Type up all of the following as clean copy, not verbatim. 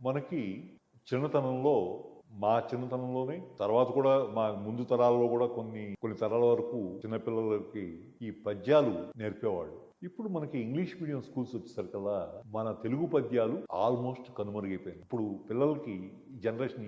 మనకి చిన్నతనంలో మా చిన్నతనంలోనే తర్వాత కూడా మా ముందు తరాల్లో కూడా కొన్ని తరాల వరకు చిన్నపిల్లలకి ఈ పద్యాలు నేర్పేవాళ్ళు. ఇప్పుడు మనకి ఇంగ్లీష్ మీడియం స్కూల్స్ వచ్చేసరికల్లా మన తెలుగు పద్యాలు ఆల్మోస్ట్ కనుమరుగైపోయింది. ఇప్పుడు పిల్లలకి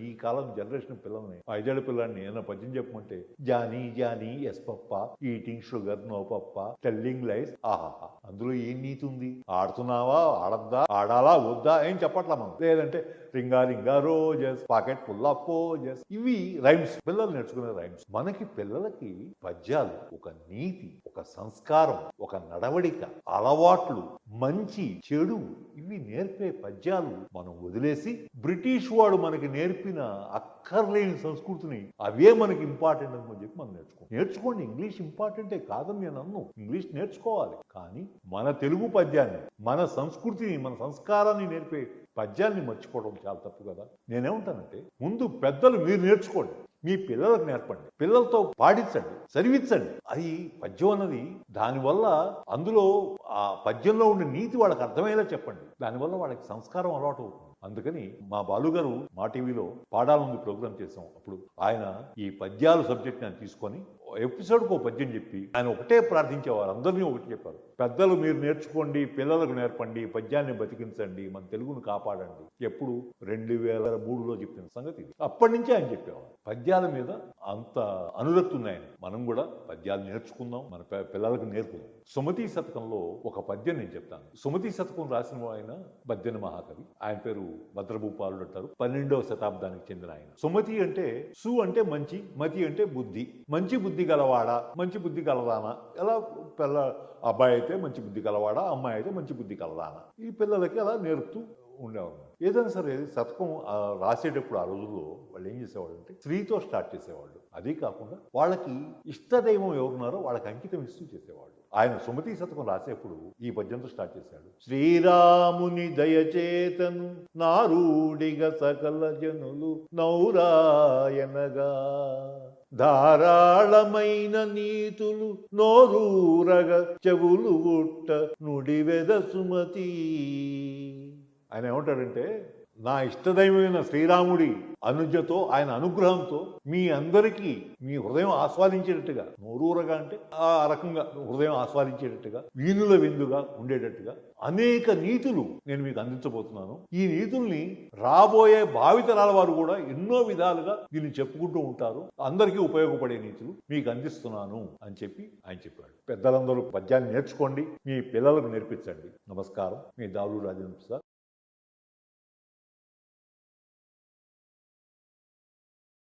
ఈ కాలం జనరేషన్ పిల్లల్ని 5 ఏళ్ల పిల్లాడిని ఏదైనా పద్యం చెప్పమంటే Johnny Johnny yes papa, eating sugar no papa, telling lies ఆహాహా. అందులో ఏం నీతి ఉంది? ఆడుతున్నావా, ఆడద్దా, ఆడాలా వద్దా ఏం చెప్పట్లా మనం. లేదంటే ringa ringa roses, pocket full of posies, ఇవి రైమ్స్, పిల్లలు నేర్చుకునే రైమ్స్. మనకి పిల్లలకి పద్యాలు ఒక నీతి, ఒక సంస్కారం, ఒక నడవడిక, అలవాట్లు, మంచి చెడు ఇవి నేర్పే పద్యాలు మనం వదిలేసి బ్రిటిష్ వాడు మనకి నేర్పిన అక్కర్లేని సంస్కృతిని అవే మనకి ఇంపార్టెంట్ అని చెప్పి మనం నేర్చుకోండి. ఇంగ్లీష్ ఇంపార్టెంటే కాదని నేను అన్ను. ఇంగ్లీష్ నేర్చుకోవాలి, కానీ మన తెలుగు పద్యాన్ని, మన సంస్కృతిని, మన సంస్కారాన్ని నేర్పే పద్యాన్ని మర్చిపోవడం చాలా తప్పు కదా. నేనేమంటానంటే ముందు పెద్దలు మీరు నేర్చుకోండి, మీ పిల్లలకు నేర్పండి, పిల్లలతో పాడించండి, చదివించండి. అది పద్యం అన్నది దానివల్ల అందులో ఆ పద్యంలో ఉండే నీతి వాళ్ళకి అర్థమయ్యేలా చెప్పండి. దానివల్ల వాళ్ళకి సంస్కారం అలవాటు అవుతుంది. అందుకని మా బాలుగారు మా టీవీలో పాడాలని ప్రోగ్రాం చేసాం. అప్పుడు ఆయన ఈ పద్యాల సబ్జెక్ట్ నేను తీసుకొని ఎపిసోడ్కి ఒక పద్యం చెప్పి ఆయన ఒకటే ప్రార్థించేవారు, అందరినీ ఒకటి చెప్పారు, పెద్దలు మీరు నేర్చుకోండి, పిల్లలకు నేర్పండి, పద్యాన్ని బతికించండి, మన తెలుగును కాపాడండి. ఎప్పుడు 2003లో చెప్పిన సంగతి ఇది. అప్పటి నుంచే ఆయన చెప్పేవారు. పద్యాల మీద అంత అనురక్తి ఉన్నాయని మనం కూడా పద్యాలు నేర్చుకుందాం, మన పిల్లలకు నేర్పుదాం. సుమతి శతకంలో ఒక పద్యం నేను చెప్తాను. సుమతి శతకం రాసిన ఆయన బద్దెన మహాకవి. ఆయన పేరు భద్రభూపాలుడు అంటారు. 12వ శతాబ్దానికి చెందిన ఆయన. సుమతి అంటే సు అంటే మంచి, మతి అంటే బుద్ధి. మంచి బుద్ధి గలవాడా, మంచి బుద్ధి గలదానా, ఎలా అబ్బాయి అయితే మంచి బుద్ధి గలవాడా, అమ్మాయి అయితే మంచి బుద్ధి గలదానా, ఈ పిల్లలకి అలా నేర్పుతూ ఉండేవాడు. ఏదైనా సరే శతకం రాసేటప్పుడు ఆ రోజుల్లో వాళ్ళు ఏం చేసేవాళ్ళు అంటే స్త్రీతో స్టార్ట్ చేసేవాళ్ళు. అదే కాకుండా వాళ్ళకి ఇష్టదైవం ఎవరున్నారో వాళ్ళకి అంకితం ఇస్తూ చేసేవాళ్ళు. ఆయన సుమతి శతకం రాసేప్పుడు ఈ పద్యంతో స్టార్ట్ చేశాడు. శ్రీరాముని దయచేతను నారూడిగ సకల జనులు నౌరాయనగా, ధారాళమైన నీతులు నోరూరగ చెవులు గుట్ట నుడివెద సుమతి. ఆయన ఏమంటాడంటే నా ఇష్టదైవమైన శ్రీరాముడి అనుజ్ఞతో, ఆయన అనుగ్రహంతో మీ అందరికీ మీ హృదయం ఆస్వాదించేటట్టుగా, నోరూరగా అంటే ఆ రకంగా హృదయం ఆస్వాదించేటట్టుగా, వీణుల విందుగా ఉండేటట్టుగా అనేక నీతులు నేను మీకు అందించబోతున్నాను. ఈ నీతుల్ని రాబోయే భావితరాల వారు కూడా ఎన్నో విధాలుగా దీన్ని చెప్పుకుంటూ ఉంటారు. అందరికీ ఉపయోగపడే నీతులు మీకు అందిస్తున్నాను అని చెప్పి ఆయన చెప్పాడు. పెద్దలందరూ పద్యాన్ని నేర్చుకోండి, మీ పిల్లలకు నేర్పించండి. నమస్కారం, మీ దావులూరి రాజేంద్ర ప్రసాద్.